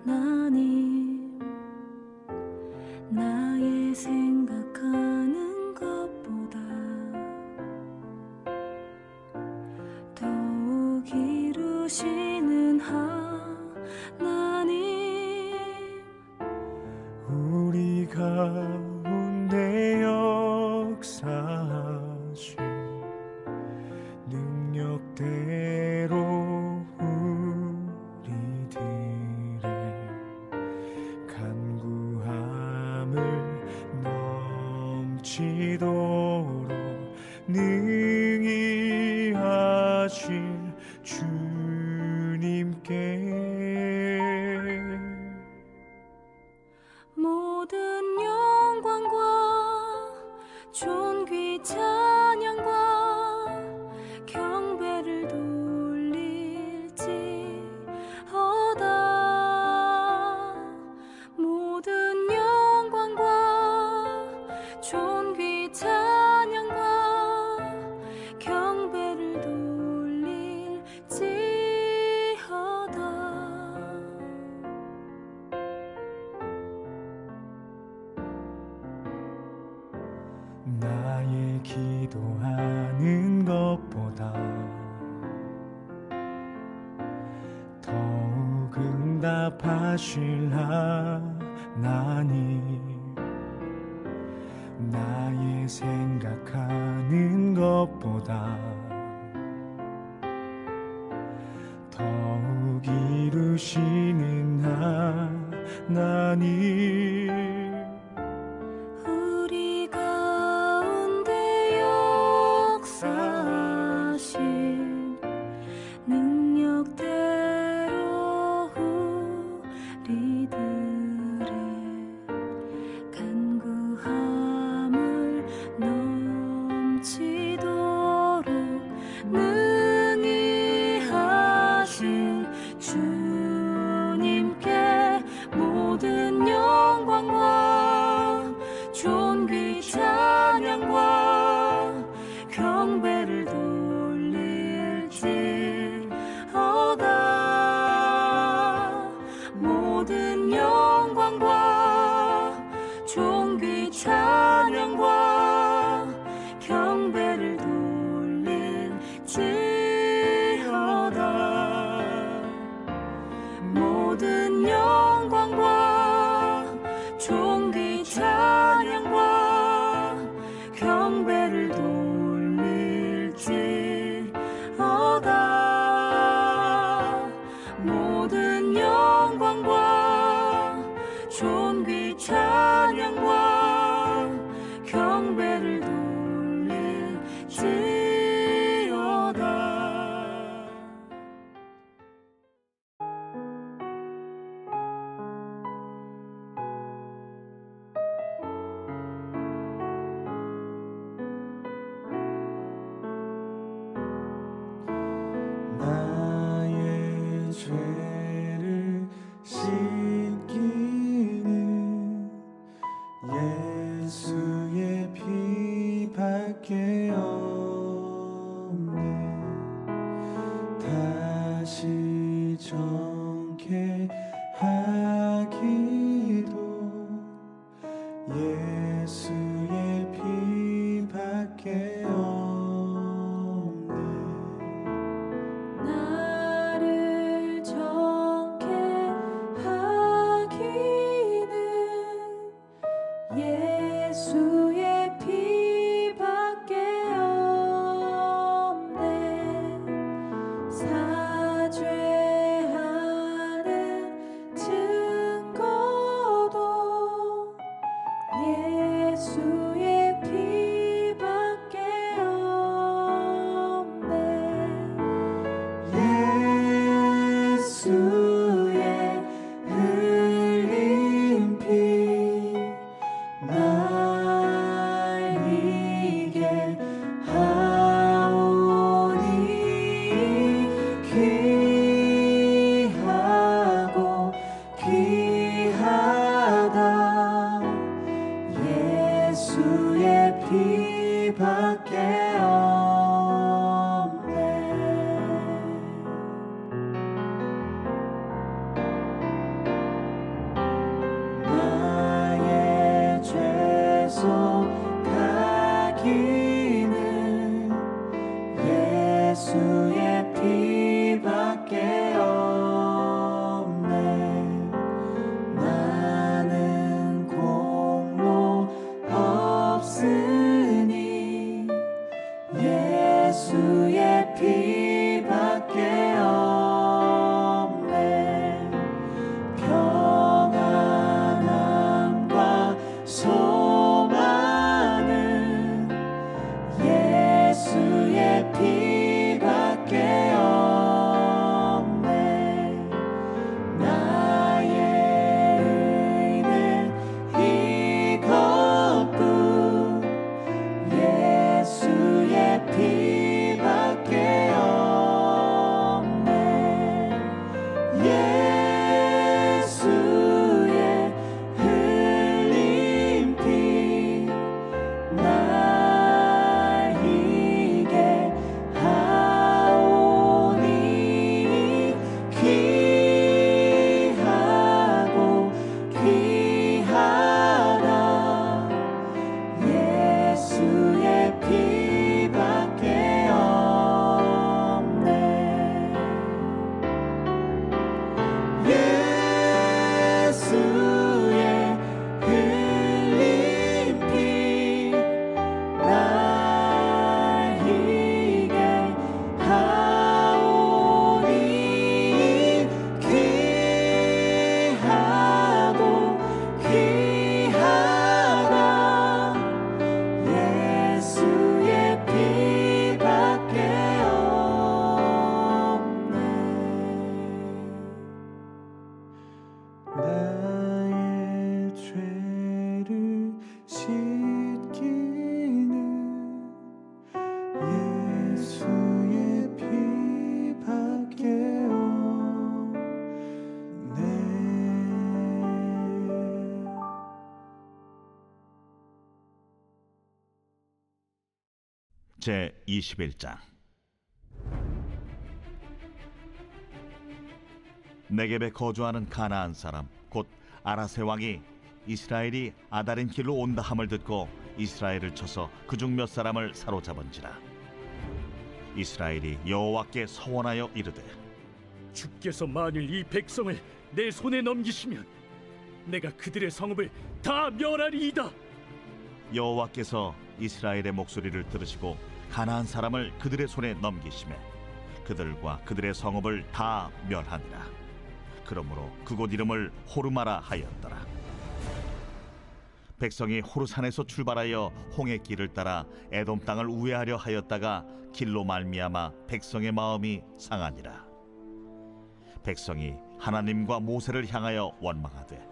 하나님, 나의 생각하는 것보다 더욱 이루시는 하나님, 우리 가운데 역사하신 능력대로 우리들의 간구함을 넘치도록 능히 하실 주님께 모든 영광과 존귀 찬양과 경배를 돌릴지어다. 모든 영광과 존귀 찬양과 경배를 돌릴지어다. 나의 기도하는 것보다 더욱 응답하실 하나님, 나의 생각하는 것보다 더욱 이루시는 하나님, 우리 가운데 역사하신 능력대로 우리들의 간구함을 넘치도록 능히 하실 주님께 모든 영광과 존귀 찬양과 경배를 돌릴지어다. 모든 영광과 존귀 찬양과 경배를 돌릴지어다. 모든 영광과 존귀 찬양과 경배를 돌릴지어다. 모든 영광과 존귀 찬양과 경배를 돌릴지어다. 나의 죄를 씻기는 예수의 피밖에 없네. 다시 정케 하기도 예수의 피밖에 없네. 나를 저 제 21장. 네겝에 거주하는 가나안 사람 곧 아라세 왕이 이스라엘이 아다린 길로 온다 함을 듣고 이스라엘을 쳐서 그중 몇 사람을 사로잡은지라. 이스라엘이 여호와께 서원하여 이르되, 주께서 만일 이 백성을 내 손에 넘기시면 내가 그들의 성읍을 다 멸하리이다. 여호와께서 이스라엘의 목소리를 들으시고 가나안 사람을 그들의 손에 넘기시매 그들과 그들의 성읍을 다 멸하니라. 그러므로 그곳 이름을 호르마라 하였더라. 백성이 호르산에서 출발하여 홍해 길을 따라 에돔 땅을 우회하려 하였다가 길로 말미암아 백성의 마음이 상하니라. 백성이 하나님과 모세를 향하여 원망하되,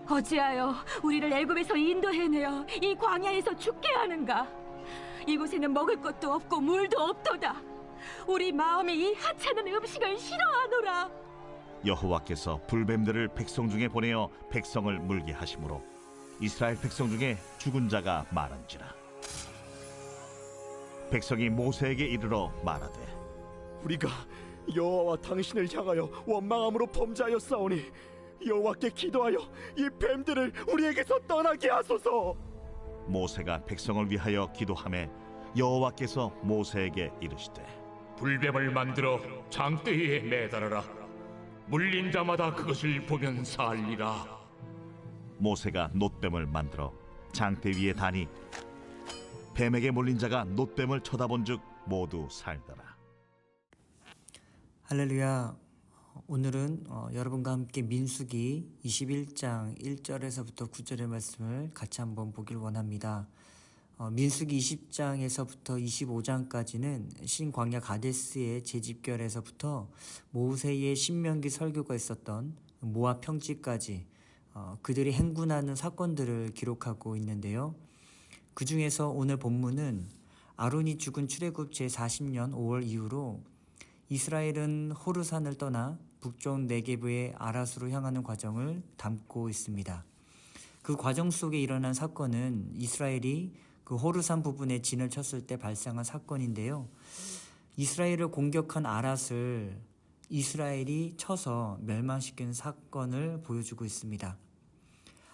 어찌하여 우리를 애굽에서 인도해내어 이 광야에서 죽게 하는가? 이곳에는 먹을 것도 없고 물도 없도다. 우리 마음이 이 하찮은 음식을 싫어하노라. 여호와께서 불뱀들을 백성 중에 보내어 백성을 물게 하심으로 이스라엘 백성 중에 죽은 자가 많은지라. 백성이 모세에게 이르러 말하되, 우리가 여호와와 당신을 향하여 원망함으로 범죄하였사오니 여호와께 기도하여 이 뱀들을 우리에게서 떠나게 하소서. 모세가 백성을 위하여 기도하매 여호와께서 모세에게 이르시되, 불뱀을 만들어 장대 위에 매달아라. 물린 자마다 그것을 보면 살리라. 모세가 놋뱀을 만들어 장대 위에 다니 뱀에게 몰린 자가 놋뱀을 쳐다본즉 모두 살더라. 할렐루야. 오늘은 여러분과 함께 민수기 21장 1절에서부터 9절의 말씀을 같이 한번 보길 원합니다. 민수기 20장에서부터 25장까지는 신광야 가데스의 재집결에서부터 모세의 신명기 설교가 있었던 모압 평지까지 그들이 행군하는 사건들을 기록하고 있는데요. 그 중에서 오늘 본문은 아론이 죽은 출애굽 제40년 5월 이후로 이스라엘은 호르산을 떠나 북쪽 네게브의 아라스로 향하는 과정을 담고 있습니다. 그 과정 속에 일어난 사건은 이스라엘이 그 호르산 부분에 진을 쳤을 때 발생한 사건인데요. 이스라엘을 공격한 아랏을 이스라엘이 쳐서 멸망시킨 사건을 보여주고 있습니다.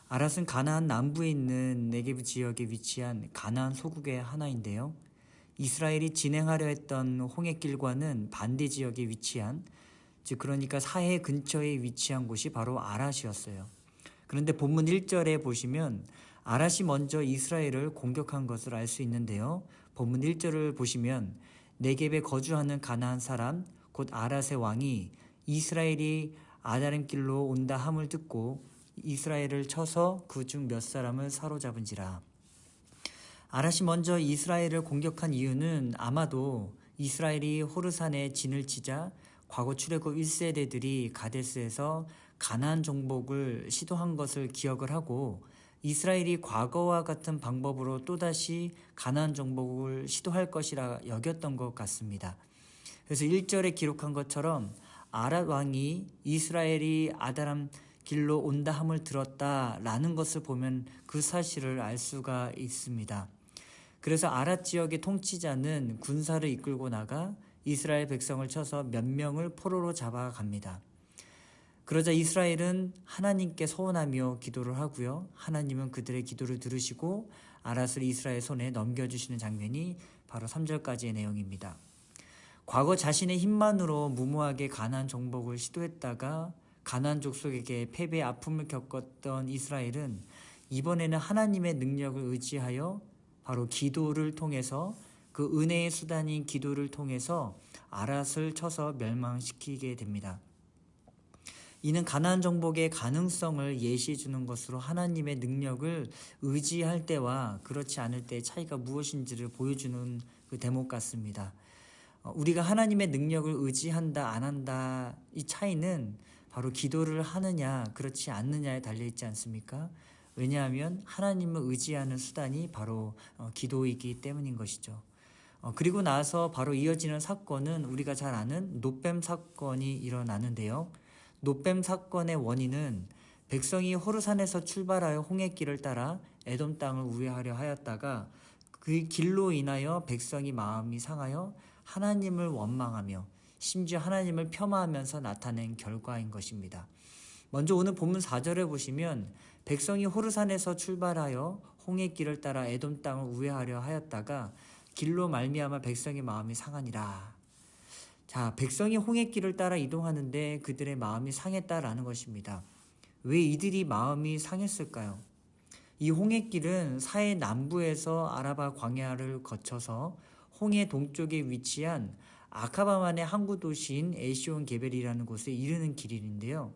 아랏은 가나안 남부에 있는 네게브 지역에 위치한 가나안 소국의 하나인데요. 이스라엘이 진행하려 했던 홍해길과는 반대 지역에 위치한, 즉 그러니까 사해 근처에 위치한 곳이 바로 아랏이었어요. 그런데 본문 1절에 보시면 아랏이 먼저 이스라엘을 공격한 것을 알 수 있는데요. 본문 1절을 보시면 네겝에 거주하는 가나안 사람 곧 아랏의 왕이 이스라엘이 아다림 길로 온다 함을 듣고 이스라엘을 쳐서 그중 몇 사람을 사로잡은지라. 아랏이 먼저 이스라엘을 공격한 이유는 아마도 이스라엘이 호르산에 진을 치자 과거 출애굽 1세대들이 가데스에서 가나안 정복을 시도한 것을 기억을 하고 이스라엘이 과거와 같은 방법으로 또다시 가나안 정복을 시도할 것이라 여겼던 것 같습니다. 그래서 1절에 기록한 것처럼 아랏 왕이 이스라엘이 아다람 길로 온다 함을 들었다라는 것을 보면 그 사실을 알 수가 있습니다. 그래서 아랏 지역의 통치자는 군사를 이끌고 나가 이스라엘 백성을 쳐서 몇 명을 포로로 잡아갑니다. 그러자 이스라엘은 하나님께 서원하며 기도를 하고요. 하나님은 그들의 기도를 들으시고 아랏을 이스라엘 손에 넘겨주시는 장면이 바로 3절까지의 내용입니다. 과거 자신의 힘만으로 무모하게 가나안 정복을 시도했다가 가나안 족속에게 패배의 아픔을 겪었던 이스라엘은 이번에는 하나님의 능력을 의지하여 바로 기도를 통해서 그 은혜의 수단인 기도를 통해서 아랏을 쳐서 멸망시키게 됩니다. 이는 가나안 정복의 가능성을 예시해 주는 것으로 하나님의 능력을 의지할 때와 그렇지 않을 때의 차이가 무엇인지를 보여주는 그 대목 같습니다. 우리가 하나님의 능력을 의지한다 안 한다 이 차이는 바로 기도를 하느냐 그렇지 않느냐에 달려있지 않습니까? 왜냐하면 하나님을 의지하는 수단이 바로 기도이기 때문인 것이죠. 그리고 나서 바로 이어지는 사건은 우리가 잘 아는 놋뱀 사건이 일어나는데요. 놋뱀 사건의 원인은 백성이 호르산에서 출발하여 홍해길을 따라 에돔 땅을 우회하려 하였다가 그 길로 인하여 백성이 마음이 상하여 하나님을 원망하며 심지어 하나님을 폄하하면서 나타낸 결과인 것입니다. 먼저 오늘 본문 4절에 보시면 백성이 호르산에서 출발하여 홍해길을 따라 에돔 땅을 우회하려 하였다가 길로 말미암아 백성의 마음이 상하니라. 자, 백성이 홍해길을 따라 이동하는데 그들의 마음이 상했다라는 것입니다. 왜 이들이 마음이 상했을까요? 이 홍해길은 사해 남부에서 아라바 광야를 거쳐서 홍해 동쪽에 위치한 아카바만의 항구 도시인 에시온 게벨이라는 곳에 이르는 길인데요.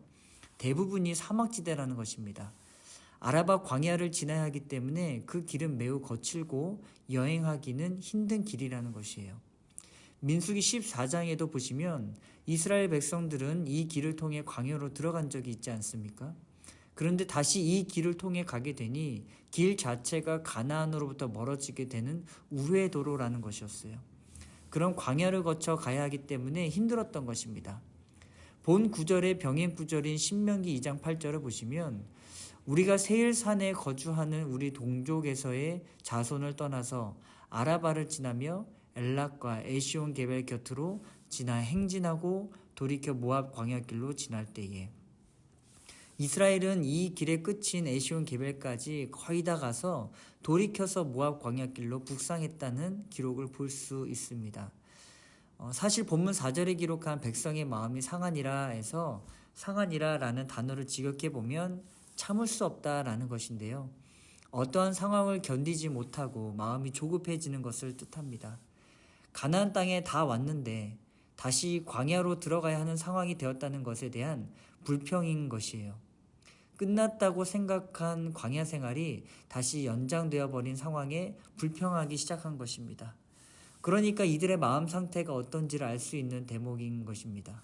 대부분이 사막지대라는 것입니다. 아라바 광야를 지나야 하기 때문에 그 길은 매우 거칠고 여행하기는 힘든 길이라는 것이에요. 민수기 14장에도 보시면 이스라엘 백성들은 이 길을 통해 광야로 들어간 적이 있지 않습니까? 그런데 다시 이 길을 통해 가게 되니 길 자체가 가나안으로부터 멀어지게 되는 우회도로라는 것이었어요. 그런 광야를 거쳐 가야 하기 때문에 힘들었던 것입니다. 본 구절의 병행 구절인 신명기 2장 8절을 보시면 우리가 세일산에 거주하는 우리 동족에서의 자손을 떠나서 아라바를 지나며 엘락과 에시온 게벨 곁으로 지나 행진하고 돌이켜 모압 광야길로 지날 때에 이스라엘은 이 길의 끝인 에시온 게벨까지 거의 다 가서 돌이켜서 모압 광야길로 북상했다는 기록을 볼 수 있습니다. 사실 본문 4절에 기록한 백성의 마음이 상하니라 해서 상하니라라는 단어를 직역해 보면 참을 수 없다라는 것인데요. 어떠한 상황을 견디지 못하고 마음이 조급해지는 것을 뜻합니다. 가나안 땅에 다 왔는데 다시 광야로 들어가야 하는 상황이 되었다는 것에 대한 불평인 것이에요. 끝났다고 생각한 광야 생활이 다시 연장되어 버린 상황에 불평하기 시작한 것입니다. 그러니까 이들의 마음 상태가 어떤지를 알 수 있는 대목인 것입니다.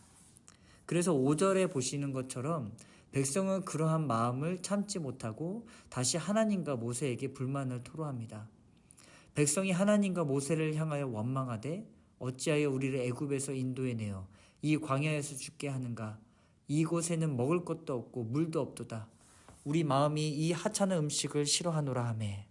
그래서 5절에 보시는 것처럼 백성은 그러한 마음을 참지 못하고 다시 하나님과 모세에게 불만을 토로합니다. 백성이 하나님과 모세를 향하여 원망하되 어찌하여 우리를 애굽에서 인도해내어 이 광야에서 죽게 하는가? 이곳에는 먹을 것도 없고 물도 없도다. 우리 마음이 이 하찮은 음식을 싫어하노라 하매.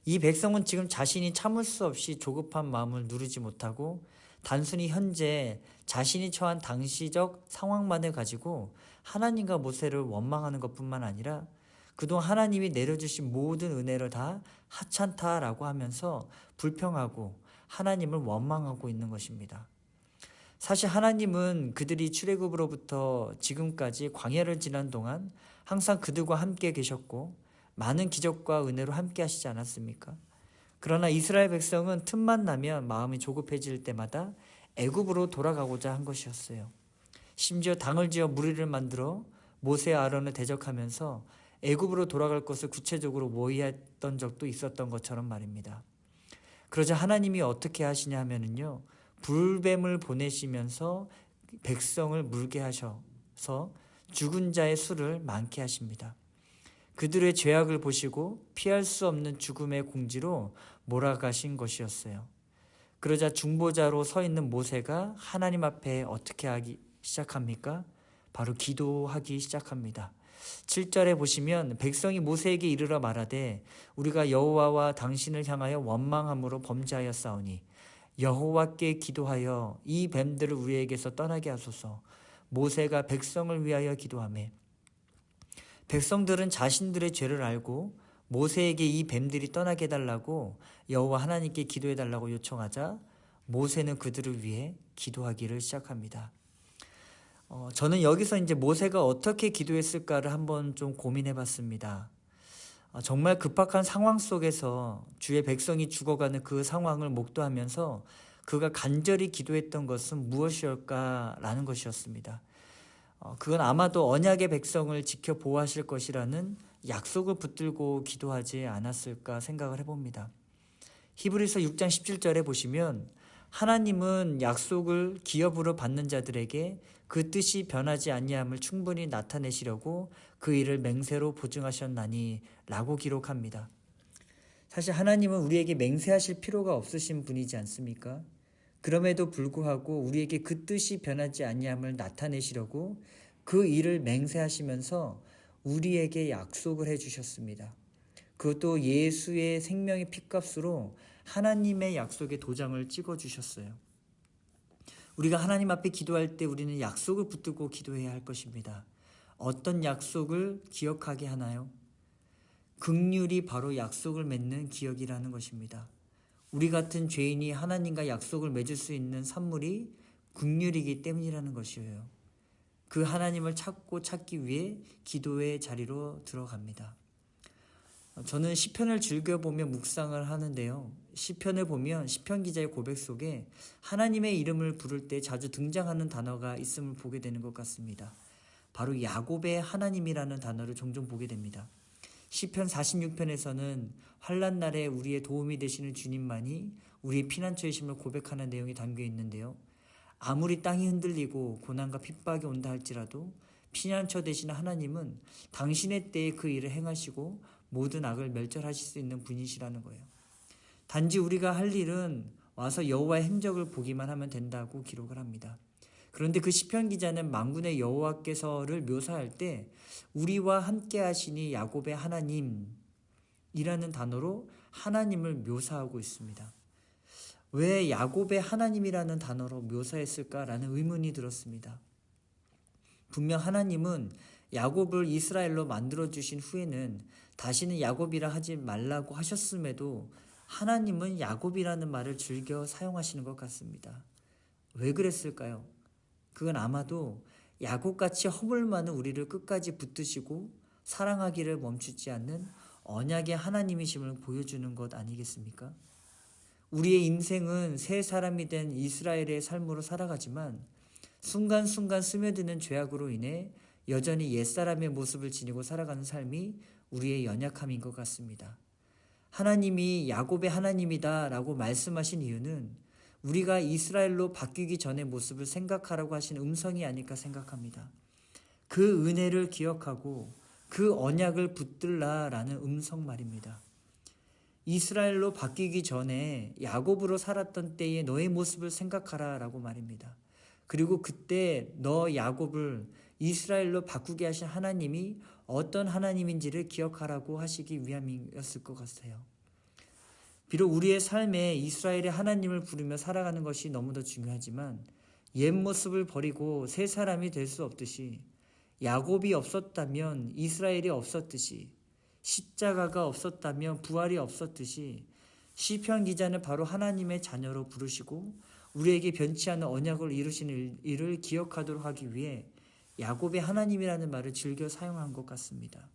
이 백성은 지금 자신이 참을 수 없이 조급한 마음을 누르지 못하고 단순히 현재 자신이 처한 당시적 상황만을 가지고 하나님과 모세를 원망하는 것뿐만 아니라 그동안 하나님이 내려주신 모든 은혜를 다 하찮다라고 하면서 불평하고 하나님을 원망하고 있는 것입니다. 사실 하나님은 그들이 출애굽으로부터 지금까지 광야를 지난 동안 항상 그들과 함께 계셨고 많은 기적과 은혜로 함께 하시지 않았습니까? 그러나 이스라엘 백성은 틈만 나면 마음이 조급해질 때마다 애굽으로 돌아가고자 한 것이었어요. 심지어 당을 지어 무리를 만들어 모세와 아론을 대적하면서 애굽으로 돌아갈 것을 구체적으로 모의했던 적도 있었던 것처럼 말입니다. 그러자 하나님이 어떻게 하시냐 하면은요, 불뱀을 보내시면서 백성을 물게 하셔서 죽은 자의 수를 많게 하십니다. 그들의 죄악을 보시고 피할 수 없는 죽음의 공지로 몰아가신 것이었어요. 그러자 중보자로 서 있는 모세가 하나님 앞에 어떻게 하기 시작합니까? 바로 기도하기 시작합니다. 7절에 보시면 백성이 모세에게 이르러 말하되 우리가 여호와와 당신을 향하여 원망함으로 범죄하였사오니 여호와께 기도하여 이 뱀들을 우리에게서 떠나게 하소서. 모세가 백성을 위하여 기도하며 백성들은 자신들의 죄를 알고 모세에게 이 뱀들이 떠나게 해달라고 여호와 하나님께 기도해달라고 요청하자 모세는 그들을 위해 기도하기를 시작합니다. 저는 여기서 이제 모세가 어떻게 기도했을까를 한번 좀 고민해 봤습니다. 정말 급박한 상황 속에서 주의 백성이 죽어가는 그 상황을 목도하면서 그가 간절히 기도했던 것은 무엇이었을까라는 것이었습니다. 그건 아마도 언약의 백성을 지켜 보호하실 것이라는 약속을 붙들고 기도하지 않았을까 생각을 해봅니다. 히브리서 6장 17절에 보시면 하나님은 약속을 기업으로 받는 자들에게 그 뜻이 변하지 아니함을 충분히 나타내시려고 그 일을 맹세로 보증하셨나니 라고 기록합니다. 사실 하나님은 우리에게 맹세하실 필요가 없으신 분이지 않습니까? 그럼에도 불구하고 우리에게 그 뜻이 변하지 아니함을 나타내시려고 그 일을 맹세하시면서 우리에게 약속을 해주셨습니다. 그것도 예수의 생명의 핏값으로 하나님의 약속의 도장을 찍어주셨어요. 우리가 하나님 앞에 기도할 때 우리는 약속을 붙들고 기도해야 할 것입니다. 어떤 약속을 기억하게 하나요? 긍휼이 바로 약속을 맺는 기억이라는 것입니다. 우리 같은 죄인이 하나님과 약속을 맺을 수 있는 산물이 긍휼이기 때문이라는 것이에요. 그 하나님을 찾기 위해 기도의 자리로 들어갑니다. 저는 시편을 즐겨보며 묵상을 하는데요. 시편을 보면 시편 기자의 고백 속에 하나님의 이름을 부를 때 자주 등장하는 단어가 있음을 보게 되는 것 같습니다. 바로 야곱의 하나님이라는 단어를 종종 보게 됩니다. 시편 46편에서는 환난 날에 우리의 도움이 되시는 주님만이 우리의 피난처이심을 고백하는 내용이 담겨 있는데요. 아무리 땅이 흔들리고 고난과 핍박이 온다 할지라도 피난처 되시는 하나님은 당신의 때에 그 일을 행하시고 모든 악을 멸절하실 수 있는 분이시라는 거예요. 단지 우리가 할 일은 와서 여호와의 행적을 보기만 하면 된다고 기록을 합니다. 그런데 그 시편 기자는 만군의 여호와께서를 묘사할 때 우리와 함께 하시니 야곱의 하나님이라는 단어로 하나님을 묘사하고 있습니다. 왜 야곱의 하나님이라는 단어로 묘사했을까라는 의문이 들었습니다. 분명 하나님은 야곱을 이스라엘로 만들어주신 후에는 다시는 야곱이라 하지 말라고 하셨음에도 하나님은 야곱이라는 말을 즐겨 사용하시는 것 같습니다. 왜 그랬을까요? 그건 아마도 야곱같이 허물 많은 우리를 끝까지 붙드시고 사랑하기를 멈추지 않는 언약의 하나님이심을 보여주는 것 아니겠습니까? 우리의 인생은 새 사람이 된 이스라엘의 삶으로 살아가지만 순간순간 스며드는 죄악으로 인해 여전히 옛사람의 모습을 지니고 살아가는 삶이 우리의 연약함인 것 같습니다. 하나님이 야곱의 하나님이다 라고 말씀하신 이유는 우리가 이스라엘로 바뀌기 전의 모습을 생각하라고 하신 음성이 아닐까 생각합니다. 그 은혜를 기억하고 그 언약을 붙들라라는 음성 말입니다. 이스라엘로 바뀌기 전에 야곱으로 살았던 때의 너의 모습을 생각하라 라고 말입니다. 그리고 그때 너 야곱을 이스라엘로 바꾸게 하신 하나님이 어떤 하나님인지를 기억하라고 하시기 위함이었을 것 같아요. 비록 우리의 삶에 이스라엘의 하나님을 부르며 살아가는 것이 너무도 중요하지만 옛 모습을 버리고 새 사람이 될 수 없듯이 야곱이 없었다면 이스라엘이 없었듯이 십자가가 없었다면 부활이 없었듯이 시편 기자는 바로 하나님의 자녀로 부르시고 우리에게 변치 않는 언약을 이루시는 일을 기억하도록 하기 위해 야곱의 하나님이라는 말을 즐겨 사용한 것 같습니다.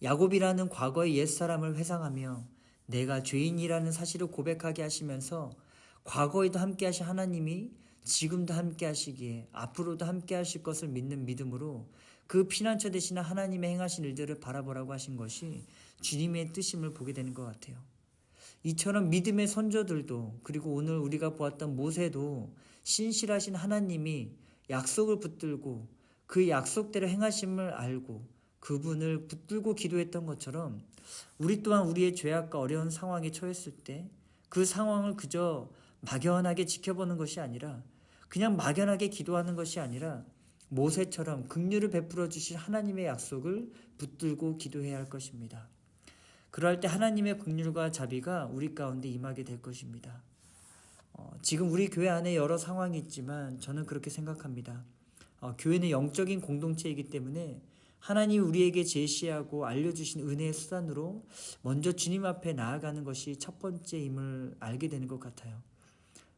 야곱이라는 과거의 옛사람을 회상하며 내가 죄인이라는 사실을 고백하게 하시면서 과거에도 함께 하신 하나님이 지금도 함께 하시기에 앞으로도 함께 하실 것을 믿는 믿음으로 그 피난처 되시는 하나님의 행하신 일들을 바라보라고 하신 것이 주님의 뜻임을 보게 되는 것 같아요. 이처럼 믿음의 선조들도 그리고 오늘 우리가 보았던 모세도 신실하신 하나님이 약속을 붙들고 그 약속대로 행하심을 알고 그분을 붙들고 기도했던 것처럼 우리 또한 우리의 죄악과 어려운 상황에 처했을 때 그 상황을 그저 막연하게 지켜보는 것이 아니라 그냥 막연하게 기도하는 것이 아니라 모세처럼 긍휼을 베풀어 주실 하나님의 약속을 붙들고 기도해야 할 것입니다. 그럴 때 하나님의 긍휼과 자비가 우리 가운데 임하게 될 것입니다. 지금 우리 교회 안에 여러 상황이 있지만 저는 그렇게 생각합니다. 교회는 영적인 공동체이기 때문에 하나님이 우리에게 제시하고 알려주신 은혜의 수단으로 먼저 주님 앞에 나아가는 것이 첫 번째임을 알게 되는 것 같아요.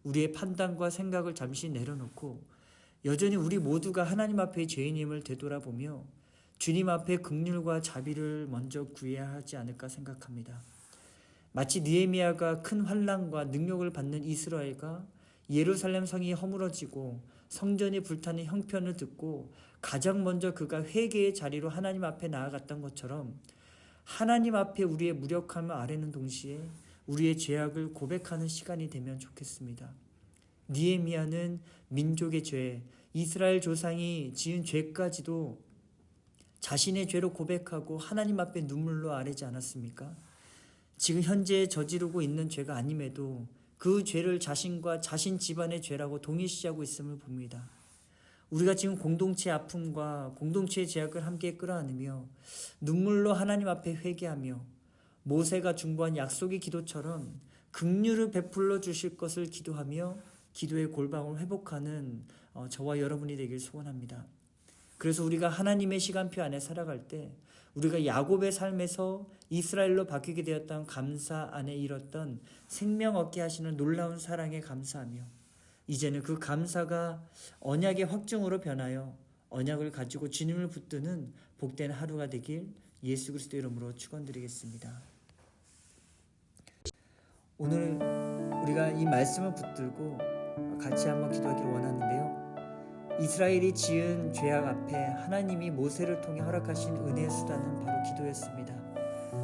우리의 판단과 생각을 잠시 내려놓고 여전히 우리 모두가 하나님 앞에 죄인임을 되돌아보며 주님 앞에 긍휼과 자비를 먼저 구해야 하지 않을까 생각합니다. 마치 느헤미야가 큰 환난과 능력을 받는 이스라엘과 예루살렘 성이 허물어지고 성전이 불타는 형편을 듣고 가장 먼저 그가 회개의 자리로 하나님 앞에 나아갔던 것처럼 하나님 앞에 우리의 무력함을 아뢰는 동시에 우리의 죄악을 고백하는 시간이 되면 좋겠습니다. 느헤미야는 민족의 죄, 이스라엘 조상이 지은 죄까지도 자신의 죄로 고백하고 하나님 앞에 눈물로 아뢰지 않았습니까? 지금 현재 저지르고 있는 죄가 아님에도 그 죄를 자신과 자신 집안의 죄라고 동일시하고 있음을 봅니다. 우리가 지금 공동체의 아픔과 공동체의 죄악을 함께 끌어안으며 눈물로 하나님 앞에 회개하며 모세가 중보한 약속의 기도처럼 긍휼을 베풀어 주실 것을 기도하며 기도의 골방을 회복하는 저와 여러분이 되길 소원합니다. 그래서 우리가 하나님의 시간표 안에 살아갈 때 우리가 야곱의 삶에서 이스라엘로 바뀌게 되었던 감사 안에 이뤘던 생명 얻게 하시는 놀라운 사랑에 감사하며 이제는 그 감사가 언약의 확증으로 변하여 언약을 가지고 주님을 붙드는 복된 하루가 되길 예수 그리스도 이름으로 축원드리겠습니다. 오늘 우리가 이 말씀을 붙들고 같이 한번 기도하기를 원하는데요. 이스라엘이 지은 죄악 앞에 하나님이 모세를 통해 허락하신 은혜의 수단은 바로 기도였습니다.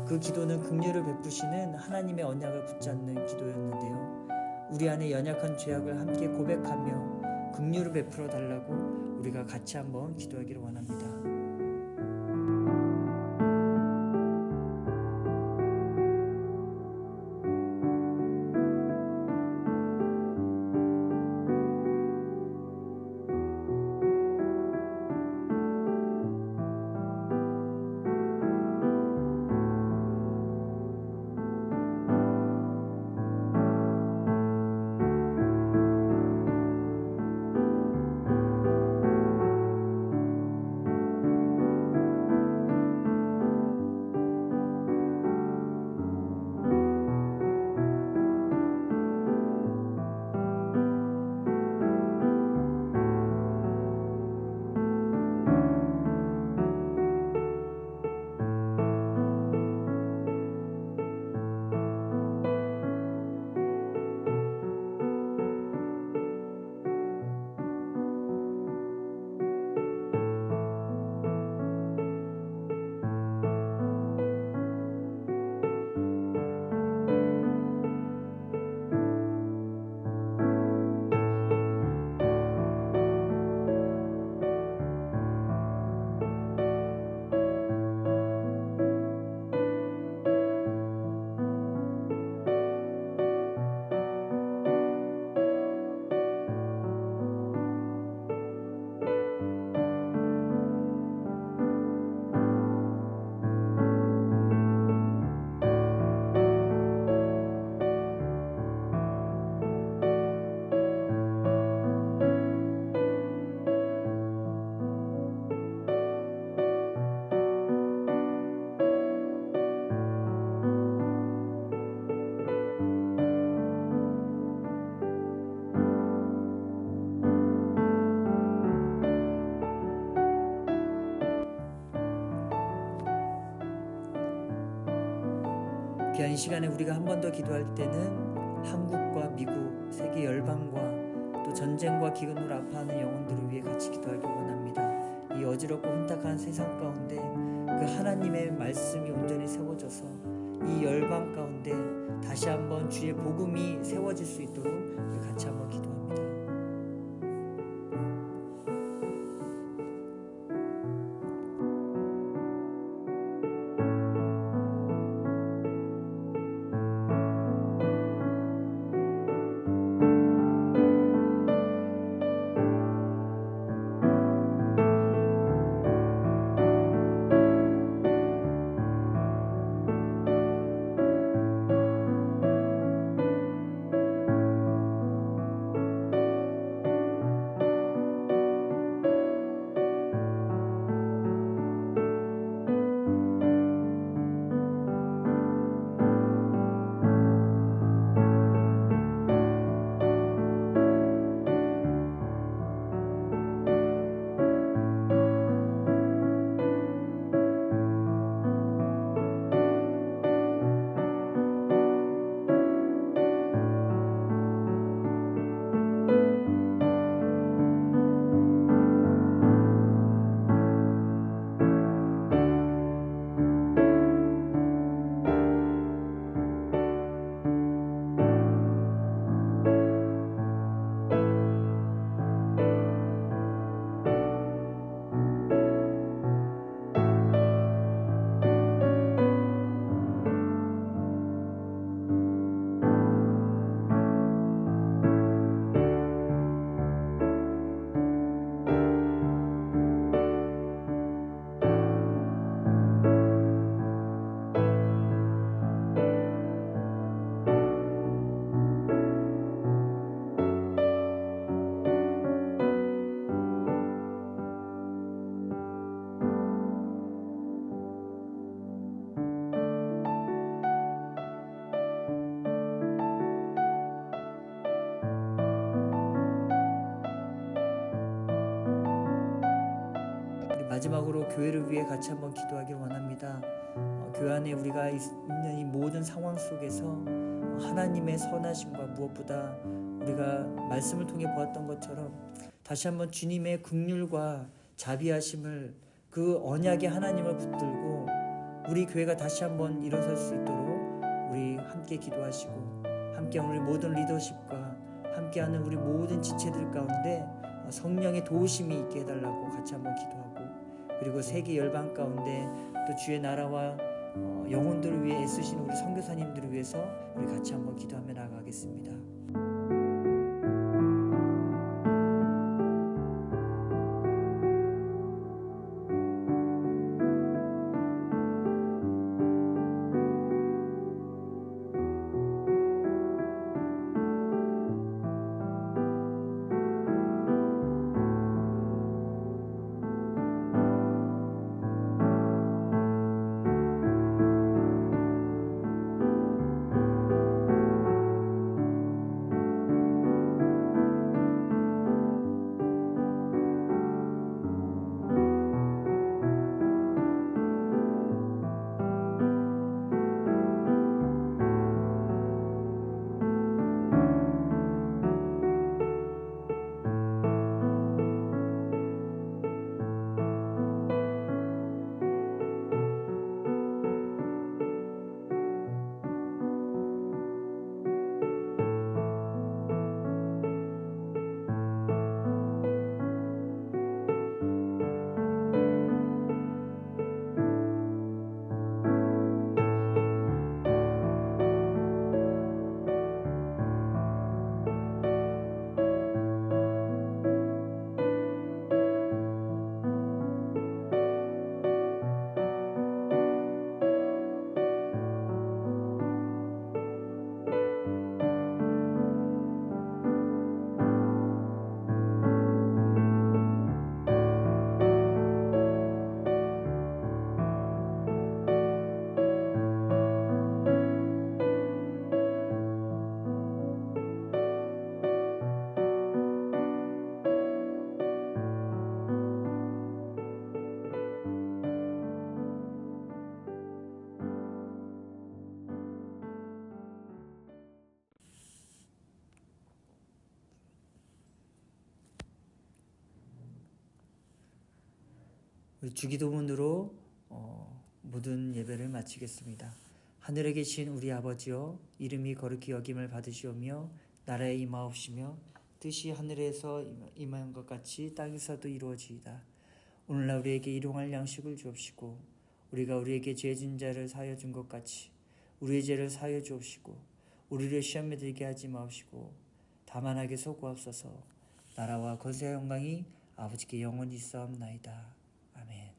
그 기도는 긍휼을 베푸시는 하나님의 언약을 붙잡는 기도였는데요. 우리 안에 연약한 죄악을 함께 고백하며 긍휼을 베풀어 달라고 우리가 같이 한번 기도하기를 원합니다. 귀한 이 시간에 우리가 한 번 더 기도할 때는 한국과 미국, 세계 열방과 또 전쟁과 기근으로 아파하는 영혼들을 위해 같이 기도하길 원합니다. 이 어지럽고 혼탁한 세상 가운데 그 하나님의 말씀이 온전히 세워져서 이 열방 가운데 다시 한번 주의 복음이 세워질 수 있도록 우리 같이 한번 기도합니다. 마지막으로 교회를 위해 같이 한번 기도하길 원합니다. 교회 안에 우리가 있는 이 모든 상황 속에서 하나님의 선하심과 무엇보다 우리가 말씀을 통해 보았던 것처럼 다시 한번 주님의 긍휼과 자비하심을 그 언약의 하나님을 붙들고 우리 교회가 다시 한번 일어설 수 있도록 우리 함께 기도하시고 함께하는 우리 모든 리더십과 함께하는 우리 모든 지체들 가운데 성령의 도우심이 있게 해달라고 같이 한번 기도하고 그리고 세계 열방 가운데 또 주의 나라와 영혼들을 위해 애쓰시는 우리 선교사님들을 위해서 우리 같이 한번 기도하며 나아가겠습니다. 우리 주기도문으로 모든 예배를 마치겠습니다. 하늘에 계신 우리 아버지여, 이름이 거룩히 여김을 받으시오며 나라에 임하옵시며 뜻이 하늘에서 임한 것 같이 땅에서도 이루어지이다. 오늘날 우리에게 일용할 양식을 주옵시고 우리가 우리에게 죄 진 자를 사하여 준 것 같이 우리의 죄를 사하여 주옵시고 우리를 시험에 들게 하지 마옵시고 다만 악에 구하옵소서. 나라와 권세와 영광이 아버지께 영원히 있사옵나이다. 아멘.